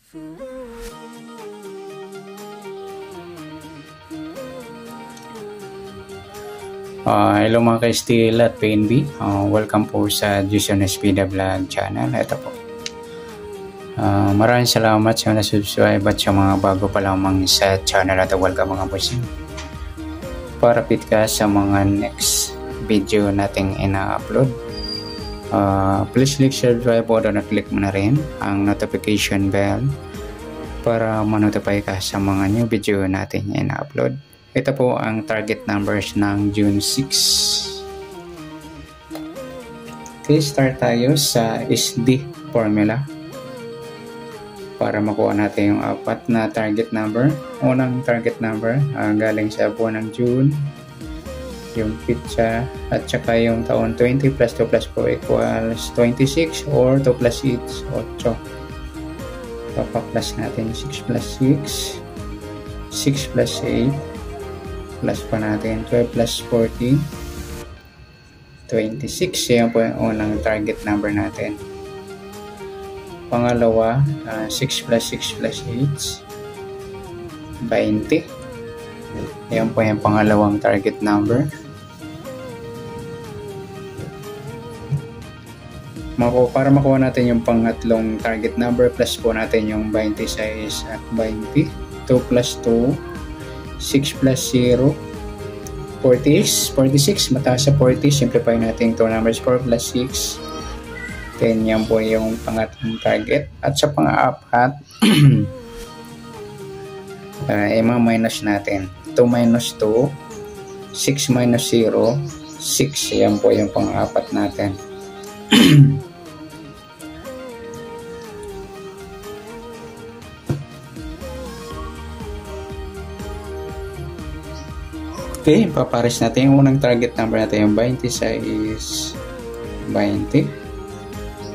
Hello mga ka-Steel at PNB. Welcome po sa Jason Espida Vlog channel. Ito po. Maraming salamat sa na-subscribe at sa mga bago pa lamang sa channel at welcome mga bossing. Para update ka sa mga next video nating ina-upload. Please click subscribe o na-click mo na rin ang notification bell para ma-notify ka sa mga new video nating ina-upload. Ito po ang target numbers ng June 6. Okay, start tayo sa SD formula para makuha natin yung apat na target number. Unang target number galing sa buwan ng June, yung pitsa at saka yung taon 20 plus 2 plus 4 equals 26 or 2 plus 6, 8. Papaklas natin 6 plus 6, 6 plus 8, plus pa natin 12 plus 14, 26. Yan po yung unang target number natin. Pangalawa, 6 plus 6 plus 8, 20. Yan po yung pangalawang target number. Para makuha natin yung pangatlong target number, plus po natin yung 26 at 20. 2 plus 2, 6 plus 0, 46. Mataas sa 40. Simplify natin 2 numbers. 4 plus 6, 10. Yan po yung pangatlong target. At sa pang-apat, i-minus natin. 2 minus 2, 6 minus 0, 6. Yan po yung pang-apat natin. Okay, papares natin yung unang target number natin, yung 26, 20.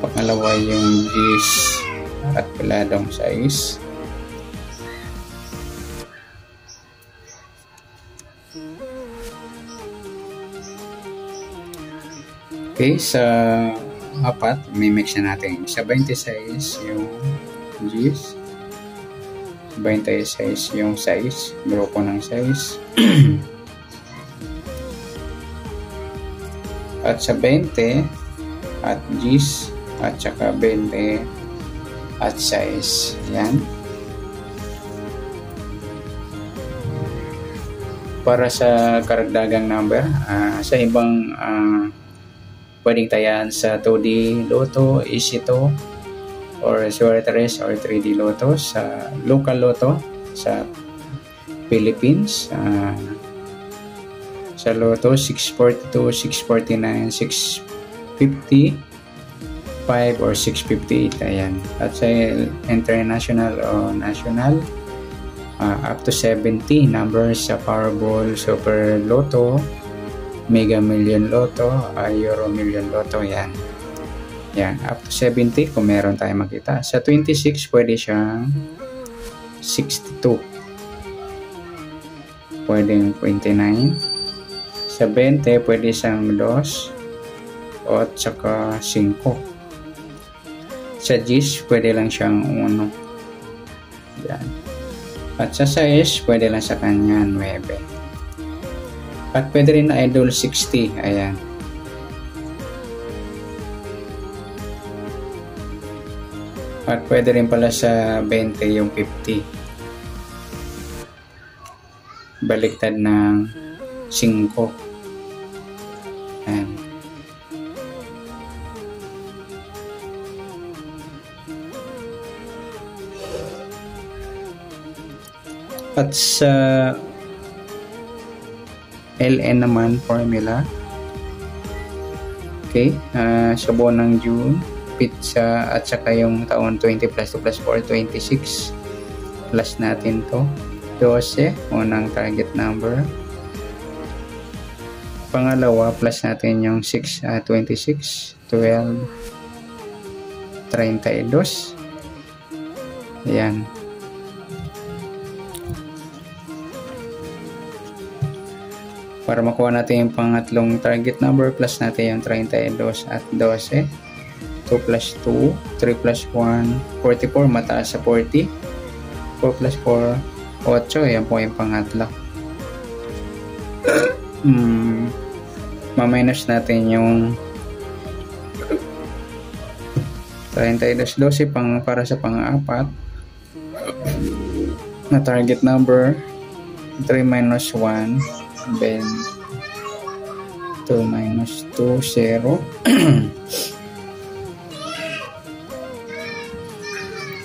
Pangalawa yung G's at piladong size. Okay, sa apat, may mix na natin. Sa 26 yung G's, 26 yung size, grupo ng size. At sa 20 at G's at saka 20 at size. Yan. Para sa karagdagang number, sa ibang pwedeng tayan sa 2D Lotto, Easy to, or Suertes or 3D Lotto, sa local Lotto sa Philippines. Sa Lotto, 642, 649, 650, 5 or 658. Ayan. At sa international o national, up to 70 numbers sa Powerball, Super Lotto, Mega Million Lotto, Euro Million Lotto. Yan. Yan. Up to 70 kung meron tayo makita. Sa 26, pwede siyang 62. Pwedeng 29. Sa 20, pwede siyang 2 o at saka 5. Sa G's, pwede lang siyang 1. Yan. At sa size, pwede lang sa kanya 9. At pwede rin na Idol 60. Ayan. At pwede rin pala sa 20 yung 50. Baliktad ng 5. Ayan. At sa LN naman formula. Okay, sa buwan ng June, pitsa at saka yung taon 20 plus 2 plus 4, 26. Plus natin to 12, unang target number. Pangalawa, plus natin yung 6, 26, 12, 32. Ayan. Para makuha natin yung pangatlong target number, plus natin yung 32 at 12. 2 plus 2, 3 plus 1, 44, mataas sa 40. 4 plus 4, 8. Yan po yung pangatlo. Ma-minus natin yung 32, 12 para sa pang-apat na target number. 3 minus 1, then 2 minus 2, 0.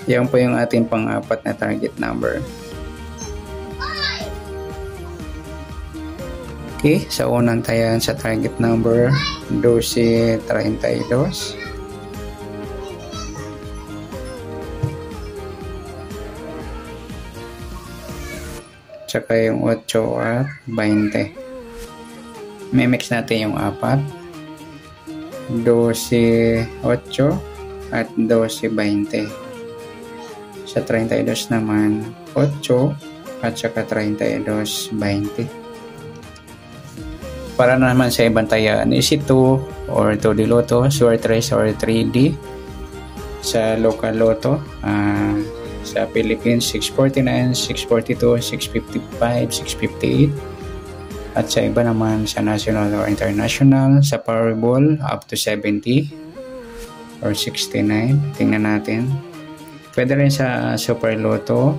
Yan po yung ating pang-apat na target number. Okay, sa unang tayan sa target number 12.32. Tsaka yung 8 at 20. Mimix natin yung 4. 12.8 at 12.20. Sa 32 naman, 8 at saka 32.20. Para naman sa ibang tayan, is 2 or 2D Lotto, Swerte 3 or 3D. Sa local Lotto, sa Philippines, 649, 642, 655, 658. At sa iba naman, sa national or international, sa Powerball, up to 70 or 69. Tingnan natin. Pwede rin sa Super Lotto,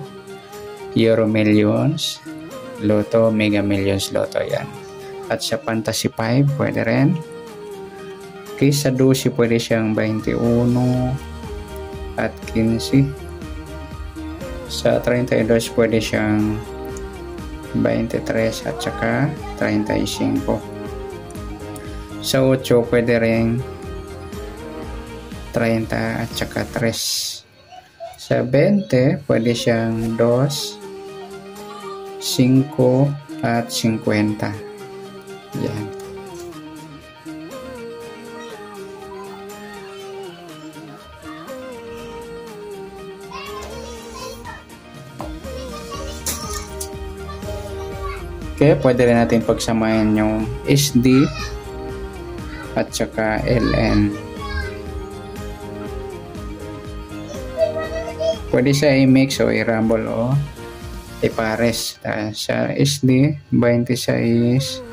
Euro Millions, Lotto, Mega Millions Lotto, yan. At sa Fantasy 5, pwede rin. Okay, sa 12, pwede siyang 21 at 15. Sa 32, pwede siyang 23 at saka 35. Sa 8, pwede rin 30 at saka 3. Sa 20, pwede siyang 2, 5 at 50. Yan. Okay, pwede rin natin pagsamahin yung SD at saka LN. Pwede siya i-mix o i-rumble o i-pares. Sa SD, 26,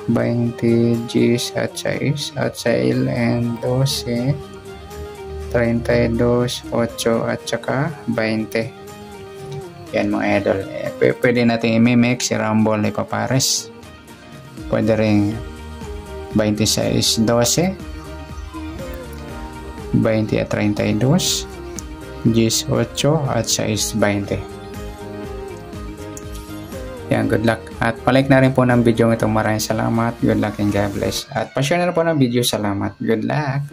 20 Gs at 6, at sa LN, 12, 32, 8 at saka 20. Yan mga idol. Pwede natin i-mix, i-rumble, ipapares. Pwede rin 26, 12, 20 at 32, 10, 8 at 6, 20. Yan, good luck. At palike na rin po ng video ito. Maraming salamat. Good luck and God bless. At pa-share na po ng video. Salamat. Good luck.